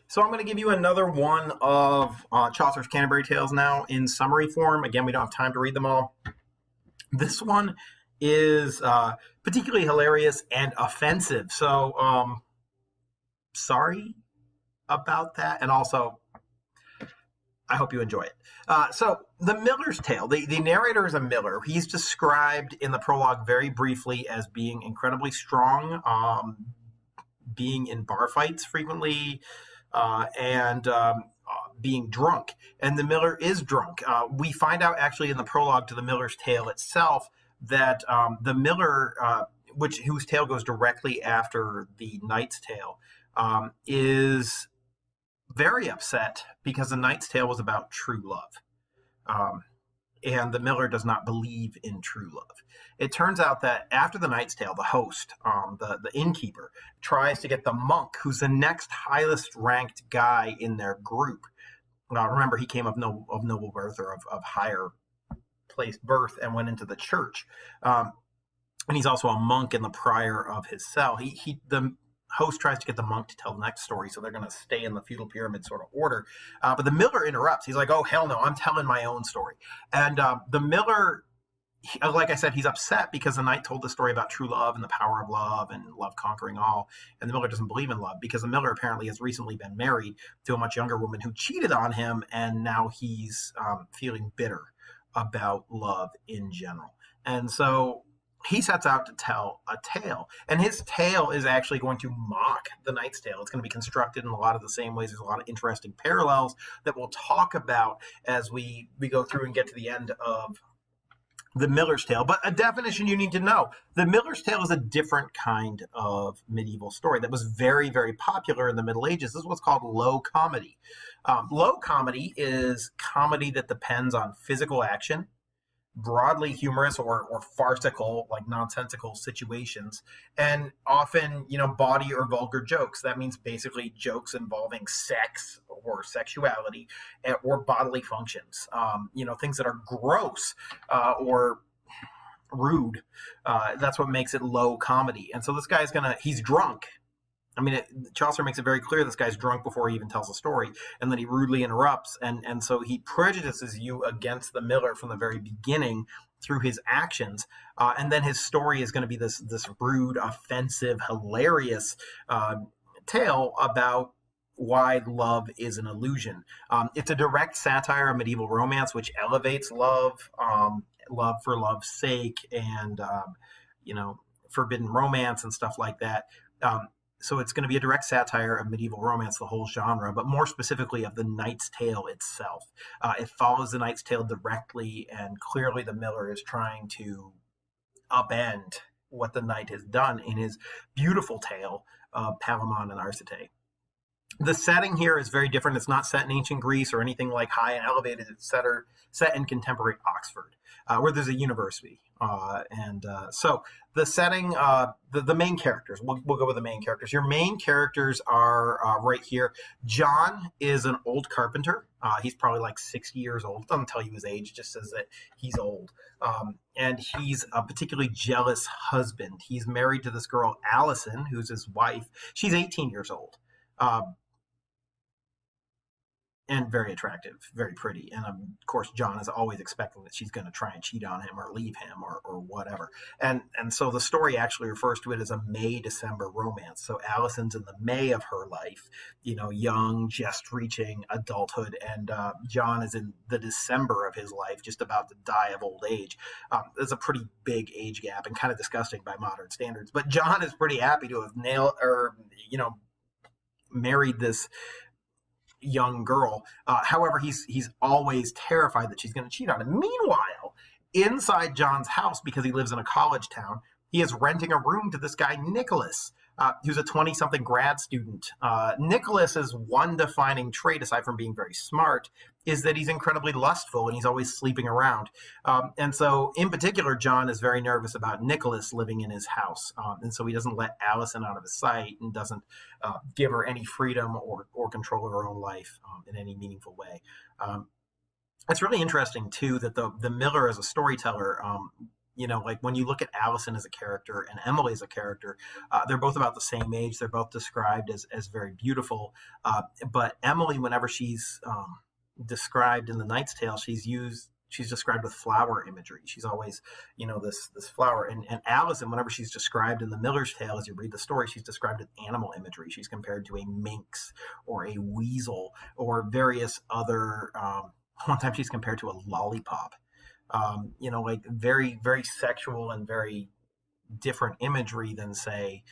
So I'm going to give you another one of Chaucer's Canterbury Tales now in summary form. Again, we don't have time to read them all. This one is particularly hilarious and offensive. So sorry about that. And also, I hope you enjoy it. So the Miller's Tale, the narrator is a miller. He's described in the prologue very briefly as being incredibly strong, being in bar fights frequently, and being drunk. And the miller is drunk. We find out actually in the prologue to the Miller's Tale itself that the miller, whose tale goes directly after the Knight's Tale, is very upset because the Knight's Tale was about true love. And the miller does not believe in true love. It turns out that after the Knight's Tale, the host, the innkeeper, tries to get the monk, who's the next highest ranked guy in their group. Remember, he came of noble birth or of higher placed birth and went into the church. And he's also a monk in the prior of his cell. The host tries to get the monk to tell the next story, so they're going to stay in the feudal pyramid sort of order. But the miller interrupts. He's like, oh, hell no, I'm telling my own story. And the miller, like I said, he's upset because the knight told the story about true love and the power of love and love conquering all. And the miller doesn't believe in love because the miller apparently has recently been married to a much younger woman who cheated on him, and now he's feeling bitter about love in general. And so he sets out to tell a tale, and his tale is actually going to mock the Knight's Tale. It's going to be constructed in a lot of the same ways. There's a lot of interesting parallels that we'll talk about as we go through and get to the end of the Miller's Tale. But a definition you need to know: the Miller's Tale is a different kind of medieval story that was very, very popular in the Middle Ages. This is what's called low comedy. Low comedy is comedy that depends on physical action, broadly humorous or farcical, like nonsensical situations, and often, bawdy or vulgar jokes. That means basically jokes involving sex or sexuality or bodily functions, things that are gross or rude. That's what makes it low comedy. And so this guy's he's drunk. Chaucer makes it very clear this guy's drunk before he even tells a story, and then he rudely interrupts, and so he prejudices you against the miller from the very beginning through his actions, and then his story is going to be this rude, offensive, hilarious tale about why love is an illusion. It's a direct satire of medieval romance, which elevates love, love for love's sake, and forbidden romance and stuff like that. So it's going to be a direct satire of medieval romance, the whole genre, but more specifically of the Knight's Tale itself. It follows the Knight's Tale directly, and clearly the miller is trying to upend what the knight has done in his beautiful tale of Palamon and Arcite. The setting here is very different. It's not set in ancient Greece or anything like high and elevated. It's set in contemporary Oxford, where there's a university. So the setting, the main characters, we'll go with the main characters. Your main characters are right here. John is an old carpenter. He's probably like 60 years old. It doesn't tell you his age, it just says that he's old. And he's a particularly jealous husband. He's married to this girl, Allison, who's his wife. She's 18 years old. And very attractive, very pretty. And of course, John is always expecting that she's going to try and cheat on him or leave him or whatever. And so the story actually refers to it as a May-December romance. So Allison's in the May of her life, young, just reaching adulthood. And John is in the December of his life, just about to die of old age. There's a pretty big age gap and kind of disgusting by modern standards. But John is pretty happy to have married this young girl. However, he's always terrified that she's going to cheat on him. Meanwhile, inside John's house, because he lives in a college town, he is renting a room to this guy, Nicholas, who's a 20-something grad student. Nicholas's one defining trait, aside from being very smart, is that he's incredibly lustful and he's always sleeping around. And so, in particular, John is very nervous about Nicholas living in his house. And so he doesn't let Allison out of his sight and doesn't give her any freedom or control of her own life in any meaningful way. It's really interesting, too, that the miller as a storyteller like when you look at Allison as a character and Emily as a character, they're both about the same age. They're both described as very beautiful. But Emily, whenever she's described in The Knight's Tale, she's described with flower imagery. She's always, this flower. And Allison, whenever she's described in The Miller's Tale, as you read the story, she's described with animal imagery. She's compared to a minx or a weasel or various other. One time she's compared to a lollipop. Like very, very sexual and very different imagery than, say,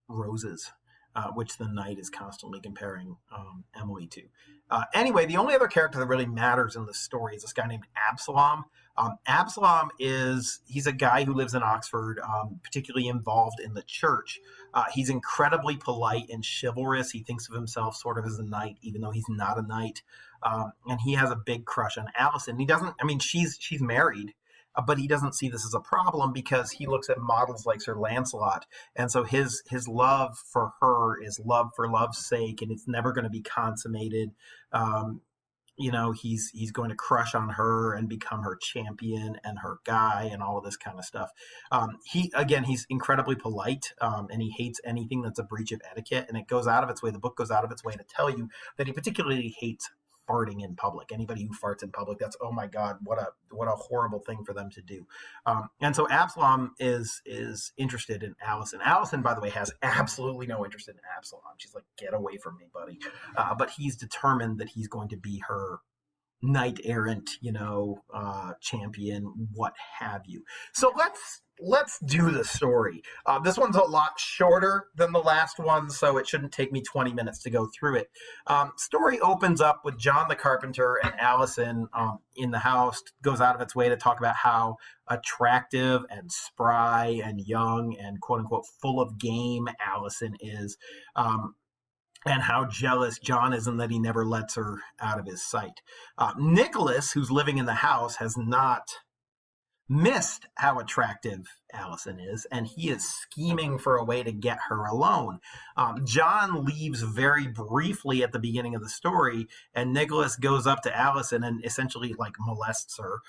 roses, which the knight is constantly comparing Emily to. Anyway, the only other character that really matters in the story is this guy named Absalom. Absalom he's a guy who lives in Oxford, particularly involved in the church. He's incredibly polite and chivalrous. He thinks of himself sort of as a knight, even though he's not a knight. And he has a big crush on Allison. He doesn't, she's married, but he doesn't see this as a problem because he looks at models like Sir Lancelot. And so his love for her is love for love's sake, and it's never going to be consummated. He's going to crush on her and become her champion and her guy and all of this kind of stuff. He's incredibly polite, and he hates anything that's a breach of etiquette. And the book goes out of its way to tell you that he particularly hates farting in public. Anybody who farts in public, that's, oh my God, what a horrible thing for them to do. And so Absalom is interested in Allison. Allison, by the way, has absolutely no interest in Absalom. She's like, get away from me, buddy. But he's determined that he's going to be her knight errant, champion, what have you. So let's do the story. This one's a lot shorter than the last one, so it shouldn't take me 20 minutes to go through it. Story opens up with John the carpenter and Allison in the house. Goes out of its way to talk about how attractive and spry and young and quote unquote full of game Allison is. And how jealous John is and that he never lets her out of his sight. Nicholas, who's living in the house, has not missed how attractive Allison is, and he is scheming for a way to get her alone. John leaves very briefly at the beginning of the story, and Nicholas goes up to Allison and essentially like molests her,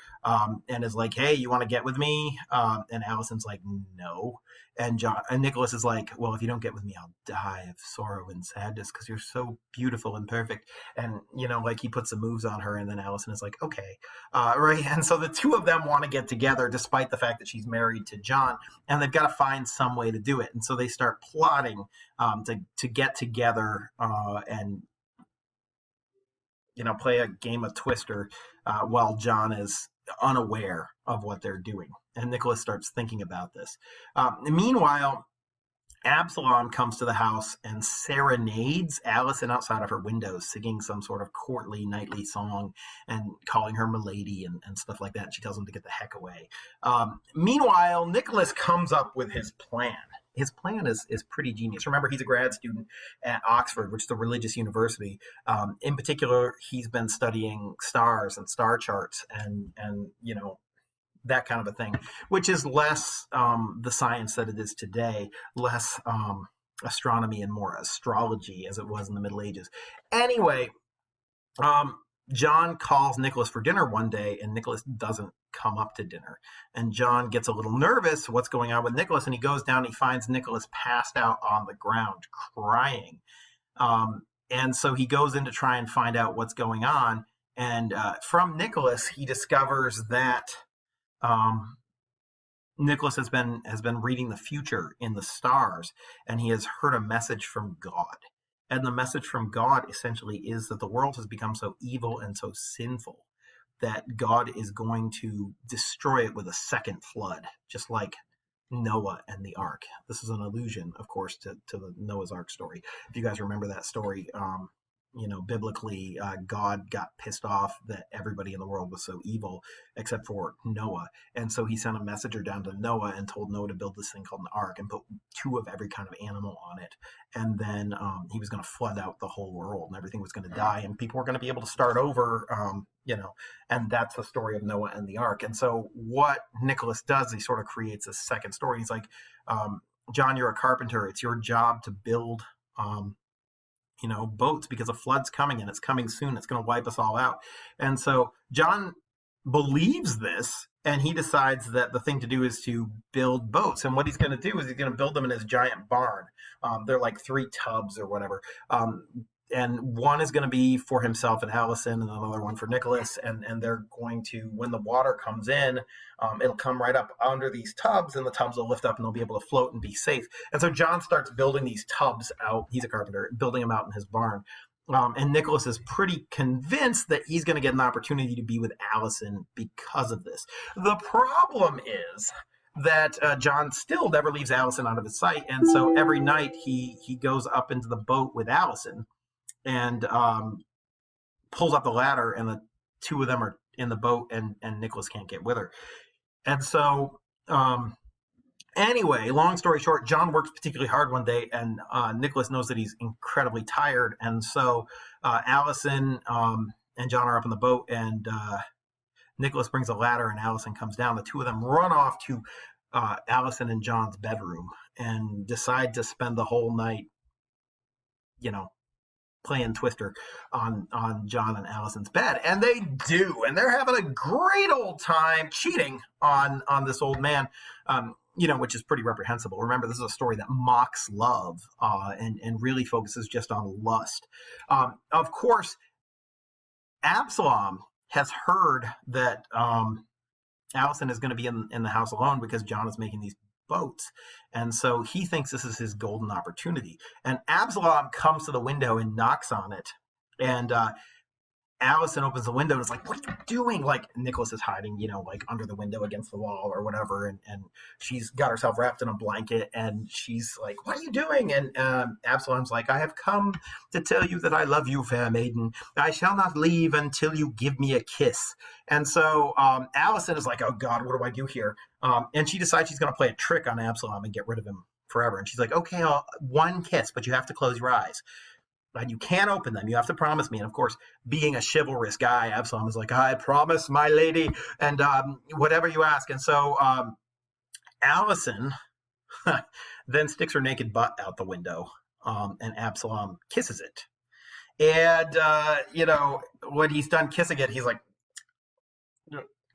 and is like, hey, you want to get with me? And Allison's like, no. And Nicholas is like, well, if you don't get with me, I'll die of sorrow and sadness because you're so beautiful and perfect. And, he puts some moves on her, and then Allison is like, okay. Right. And so the two of them want to get together despite the fact that she's married to John, and they've got to find some way to do it. And so they start plotting to get together and, play a game of Twister while John is unaware of what they're doing. And Nicholas starts thinking about this. Meanwhile, Absalom comes to the house and serenades Allison outside of her window, singing some sort of courtly knightly song and calling her milady and stuff like that. And she tells him to get the heck away. Meanwhile, Nicholas comes up with his plan. His plan is pretty genius. Remember, he's a grad student at Oxford, which is a religious university. In particular, he's been studying stars and star charts and that kind of a thing, which is less the science that it is today, less astronomy and more astrology as it was in the Middle Ages. Anyway, John calls Nicholas for dinner one day, and Nicholas doesn't come up to dinner. And John gets a little nervous, what's going on with Nicholas, and he goes down and he finds Nicholas passed out on the ground crying. And so he goes in to try and find out what's going on. And from Nicholas, he discovers that Nicholas has been reading the future in the stars, and he has heard a message from God. And the message from God essentially is that the world has become so evil and so sinful that God is going to destroy it with a second flood, just like Noah and the ark. This is an allusion, of course, to the Noah's Ark story. If you guys remember that story, biblically, God got pissed off that everybody in the world was so evil except for Noah. And so he sent a messenger down to Noah and told Noah to build this thing called an ark and put 2 of every kind of animal on it. And then he was going to flood out the whole world and everything was going to die and people were going to be able to start over, and that's the story of Noah and the ark. And so what Nicholas does, he sort of creates a second story. He's like, John, you're a carpenter. It's your job to build boats because a flood's coming and it's coming soon. It's going to wipe us all out. And so John believes this, and he decides that the thing to do is to build boats. And what he's going to do is he's going to build them in his giant barn. They're like 3 tubs or whatever. And one is going to be for himself and Allison, and another one for Nicholas. And they're going to, when the water comes in, it'll come right up under these tubs, and the tubs will lift up, and they'll be able to float and be safe. And so John starts building these tubs out. He's a carpenter, building them out in his barn. And Nicholas is pretty convinced that he's going to get an opportunity to be with Allison because of this. The problem is that John still never leaves Allison out of his sight, and so every night he goes up into the boat with Allison and pulls up the ladder, and the 2 of them are in the boat, and Nicholas can't get with her. And so anyway, long story short, John works particularly hard one day, and Nicholas knows that he's incredibly tired. And so Allison and John are up in the boat, and Nicholas brings a ladder, and Allison comes down. The 2 of them run off to Allison and John's bedroom and decide to spend the whole night, playing Twister on John and Allison's bed. And they do. And they're having a great old time cheating on this old man. Which is pretty reprehensible. Remember, this is a story that mocks love and really focuses just on lust. Of course, Absalom has heard that Allison is going to be in the house alone because John is making these boats. And so he thinks this is his golden opportunity. And Absalom comes to the window and knocks on it. And Allison opens the window and is like, "What are you doing?" Like, Nicholas is hiding, like under the window against the wall or whatever. And she's got herself wrapped in a blanket, and she's like, "What are you doing?" And Absalom's like, "I have come to tell you that I love you, fair maiden. I shall not leave until you give me a kiss." And so Allison is like, "Oh God, what do I do here?" And she decides she's going to play a trick on Absalom and get rid of him forever. And she's like, "Okay, one kiss, but you have to close your eyes. You can't open them. You have to promise me." And of course, being a chivalrous guy, Absalom is like, "I promise, my lady, and whatever you ask." And so Allison then sticks her naked butt out the window, and Absalom kisses it. And, when he's done kissing it, he's like,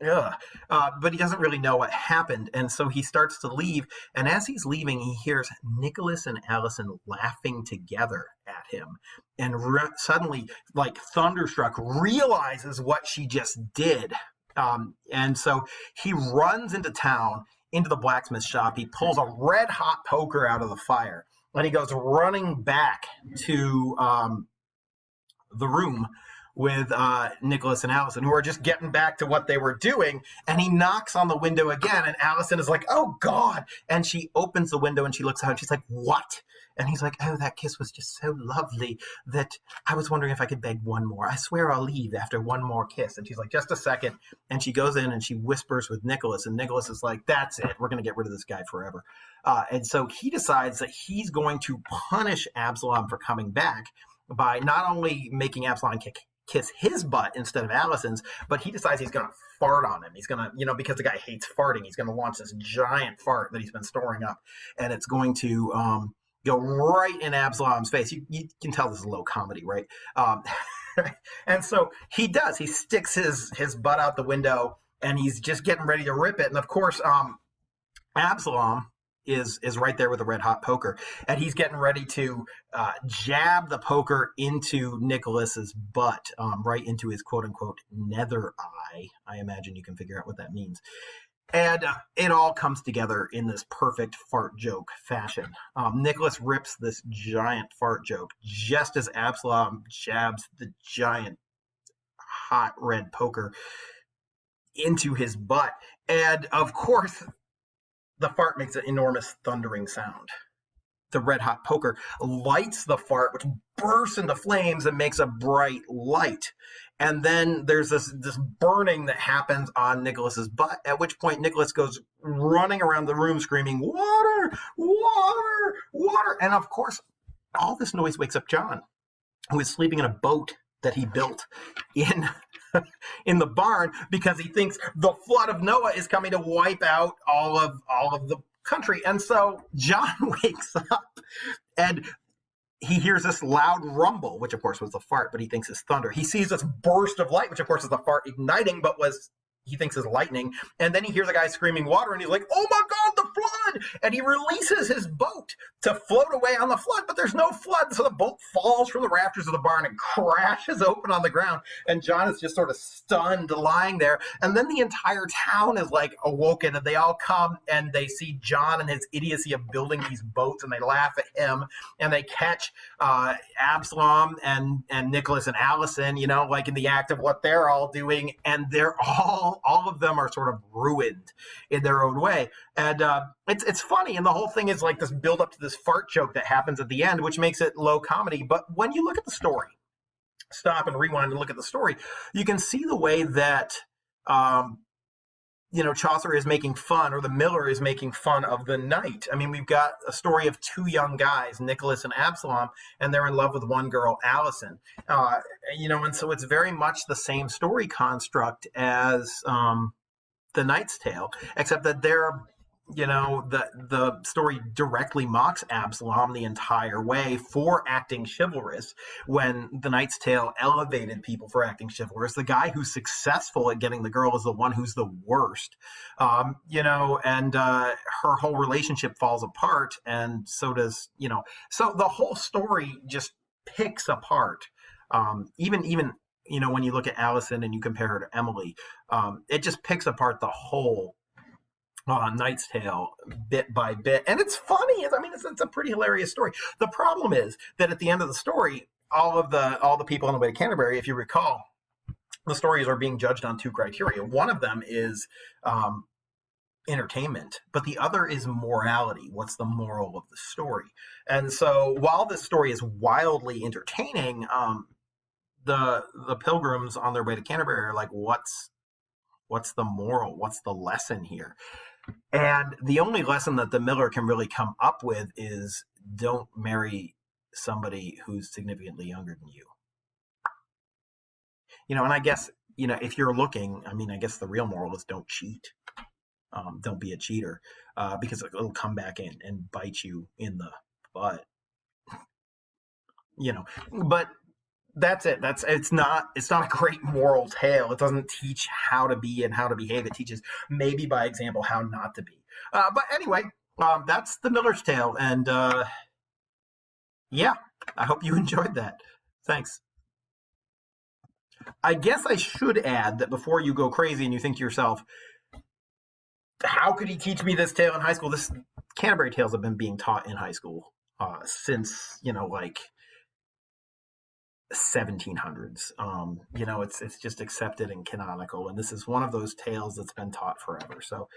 ugh. But he doesn't really know what happened. And so he starts to leave. And as he's leaving, he hears Nicholas and Allison laughing together at him. And suddenly, like thunderstruck, realizes what she just did. And so he runs into town, into the blacksmith shop. He pulls a red hot poker out of the fire. And he goes running back to the room with Nicholas and Allison, who are just getting back to what they were doing. And he knocks on the window again, and Allison is like, "Oh God." And she opens the window and she looks out and she's like, "What?" And he's like, "Oh, that kiss was just so lovely that I was wondering if I could beg one more. I swear I'll leave after one more kiss." And she's like, "Just a second." And she goes in and she whispers with Nicholas, and Nicholas is like, "That's it. We're going to get rid of this guy forever." And so he decides that he's going to punish Absalom for coming back by not only making Absalom kiss his butt instead of Allison's, but he decides he's going to fart on him. He's going to, because the guy hates farting, he's going to launch this giant fart that he's been storing up, and it's going to go right in Absalom's face. You can tell this is low comedy, right? And so he does. He sticks his butt out the window, and he's just getting ready to rip it. And of course, Absalom is right there with a red hot poker, and he's getting ready to jab the poker into Nicholas's butt, right into his quote unquote nether eye. I imagine you can figure out what that means. And it all comes together in this perfect fart joke fashion. Nicholas rips this giant fart joke just as Absalom jabs the giant hot red poker into his butt. And of course, the fart makes an enormous thundering sound. The red hot poker lights the fart, which bursts into flames and makes a bright light. And then there's this burning that happens on Nicholas's butt, at which point Nicholas goes running around the room screaming, "Water, water, water." And of course, all this noise wakes up John, who is sleeping in a boat that he built in the barn, because he thinks the flood of Noah is coming to wipe out all of the country. And so John wakes up and he hears this loud rumble, which of course was the fart, but he thinks it's thunder. He sees this burst of light, which of course is the fart igniting, but was he thinks is lightning, and then he hears a guy screaming water, and he's like, "Oh my God, the flood!" And he releases his boat to float away on the flood, but there's no flood, so the boat falls from the rafters of the barn and crashes open on the ground, and John is just sort of stunned, lying there. And then the entire town is like awoken, and they all come and they see John and his idiocy of building these boats, and they laugh at him, and they catch Absalom and Nicholas and Allison, like in the act of what they're all doing, and they're all of them are sort of ruined in their own way. And it's funny, and the whole thing is like this build up to this fart joke that happens at the end, which makes it low comedy. But when you look at the story, stop and rewind and look at the story, you can see the way that Chaucer is making fun, or the Miller is making fun of the knight. I mean, we've got a story of two young guys, Nicholas and Absalom, and they're in love with one girl, Allison. And so it's very much the same story construct as the Knight's Tale, except that the story directly mocks Absalom the entire way for acting chivalrous, when the Knight's Tale elevated people for acting chivalrous. The guy who's successful at getting the girl is the one who's the worst, and her whole relationship falls apart, and so does, so the whole story just picks apart. Even when you look at Allison and you compare her to Emily, it just picks apart the whole Knight's Tale bit by bit, and it's funny. It's a pretty hilarious story. The problem is that at the end of the story, all the people on the way to Canterbury, if you recall, the stories are being judged on two criteria. One of them is entertainment, but the other is morality. What's the moral of the story? And so while this story is wildly entertaining, the pilgrims on their way to Canterbury are like, what's the moral? What's the lesson here? And the only lesson that the Miller can really come up with is, don't marry somebody who's significantly younger than you. And I guess, if you're looking, I guess the real moral is don't cheat. Don't be a cheater, because it'll come back in and bite you in the butt. But that's it. It's not a great moral tale. It doesn't teach how to be and how to behave. It teaches, maybe by example, how not to be. But anyway, that's the Miller's Tale, and yeah, I hope you enjoyed that. Thanks. I guess I should add that before you go crazy and you think to yourself, how could he teach me this tale in high school? This Canterbury Tales have been being taught in high school since like 1700s. It's just accepted and canonical, and this is one of those tales that's been taught forever. So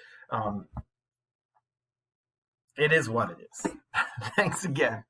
it is what it is. Thanks again.